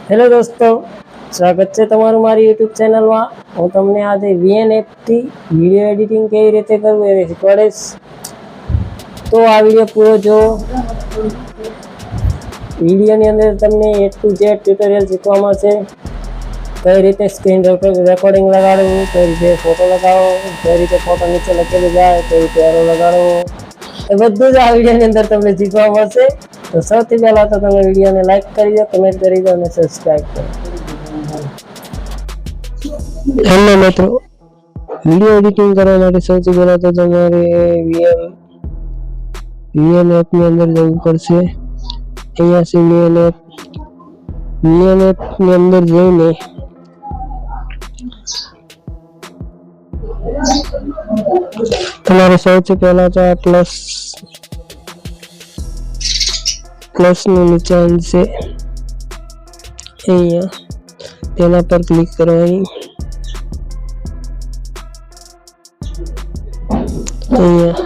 Hello દોસ્તો, સ્વાગત છે તમારું મારી યુટ્યુબ ચેનલમાં। હું તમને આજે વીએન એપથી વિડીયો એડિટિંગ કેવી રીતે કરવું એ શીખવાડીશ। તો આ વિડીયો પૂરો જો। વિડીયોની અંદર તમને A to Z ટ્યુટોરિયલ શીખવા મળશે। કઈ રીતે સ્ક્રીન રેકોર્ડિંગ લગાડવું, કઈ રીતે ફોટો લગાવો, કઈ રીતે ફોટો નીચે લખેલું જાય, કઈ રીતે એરો લગાડવો, એ બધું જ આ વિડીયોની અંદર તમને શીખવા મળશે। તો સૌથી પહેલા તો તમે વિડીયોને લાઈક કરી દો, કમેન્ટ કરી દો અને સબસ્ક્રાઇબ કરો। હેલો મિત્રો, વિડીયો એડિટિંગ કરવા માટે સૌથી પહેલા તો તમારે વીએન એપની અંદર જવું પડશે। અહીંયાથી વીએન એપની અંદર જઈને તમારે સૌથી પહેલા તો આ પ્લસ નું નિશાન છે, અહીંયા તેના પર ક્લિક કરવાની। અહીંયા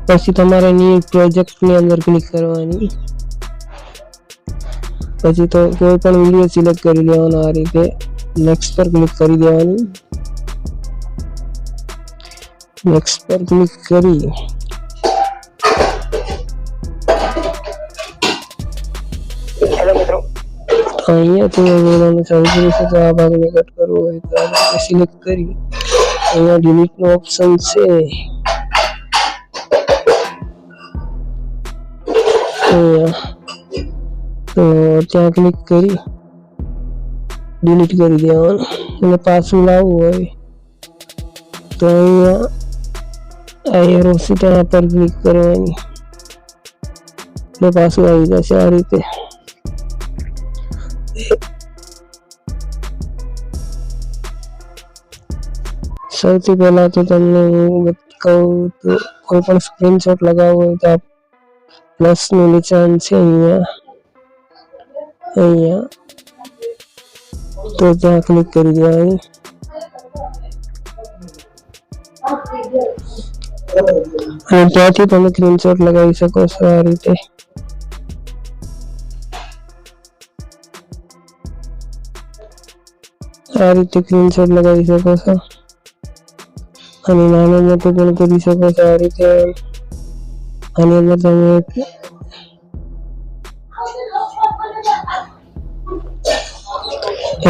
પછી તમારે ન્યુ પ્રોજેક્ટ ની અંદર ક્લિક કરવાની। પછી તો કોઈ પણ વિડીયો સિલેક્ટ કરી દેવાનો, આ રીતે નેક્સ્ટ પર ક્લિક કરી દેવાની। નેક્સ્ટ પર ક્લિક કરી અહીંયાથી વિડીયોને ચાલુ કરીશું। તો આ ભાગને કટ કરવો હોય તો આ ભાગને સિલેક્ટ કરી અહીંયા ડિલીટ નો ઓપ્શન છે, તો ત્યાં ક્લિક કરી ડિલીટ કરી દેવાનું। અને પાછું લાવવું હોય તો અહીંયા આ એરો છે તેના પર ક્લિક કરવાની, એટલે પાછું આવી જશે આ રીતે। સૌથી પહેલા તો તમને હું કહું તો કોઈ પણ સ્ક્રીનશોટ લગાવવો હોય તો પ્લસ નું નિશાન છે અહીંયા તો ત્યાં ક્લિક કરી દેવાની। અને ત્યાંથી તમે સ્ક્રીનશોટ લગાવી શકો છો આ રીતે। આ રીતે સ્ક્રીનશોટ લગાવી શકો છો અને નાનું મોટું પણ કરી શકો છો આ રીતે। આની અંદર તમે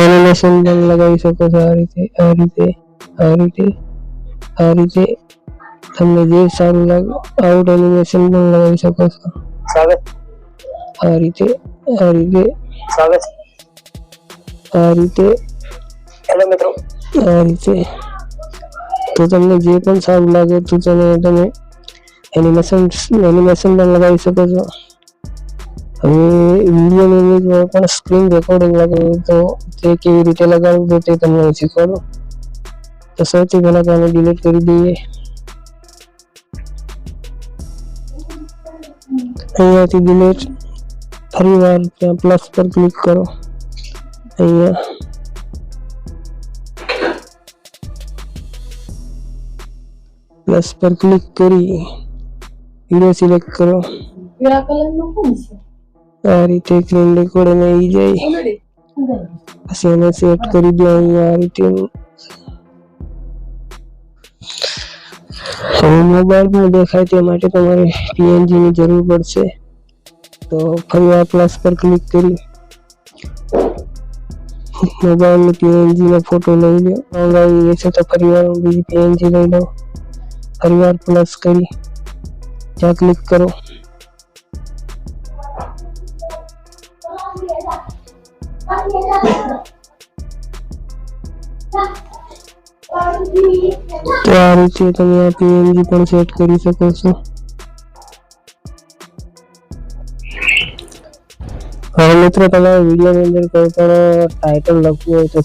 એનિમેશન પણ લગાવી શકો છો આ રીતે તમને જે સારું લાગે આઉટ એનિમેશન પણ લગાવી શકો છો આ રીતે। હેલો મિત્રો, આ રીતે તો તમને જે પણ સારું લાગે તો તમે એનિમેશન પણ લગાવી શકો છો। હવે વિડીયોની પણ સ્ક્રીન રેકોર્ડિંગ લગાવવું તો તે કેવી રીતે લગાવવું તો તે તમને શીખવાડું। તો સૌથી પહેલા તો ડિલીટ કરી દઈએ। અહીંયાથી ડિલીટ, ફરી વાર ત્યાં પ્લસ પર ક્લિક કરો, અહીંયા પ્લસ પર ક્લિક કરી વિડીયો સિલેક્ટ કરો। આ રીતે સ્ક્રીન રેકોર્ડિંગ આવી જાય, પછી એને સેટ કરી દો અહીંયા આ રીતે। હવે મોબાઈલમાં દેખાય તે માટે તમારે પીએનજી ની જરૂર પડશે, તો ફરીવાર પ્લસ પર ક્લિક કરી મોબાઈલની પીએનજી નો ફોટો લઈ લો। મંગાવી છે તો ફરીવાર બીજી પીએનજી લઈ લો, ફરીવાર પ્લસ કરી ત્યાં ક્લિક કરો। તો આ રીતે તમે આ પીએનજી પણ સેટ કરી શકો છો। હવે મિત્રો, તમારે વિડીયોની અંદર કોઈ પણ ટાઇટલ લખવું હોય તો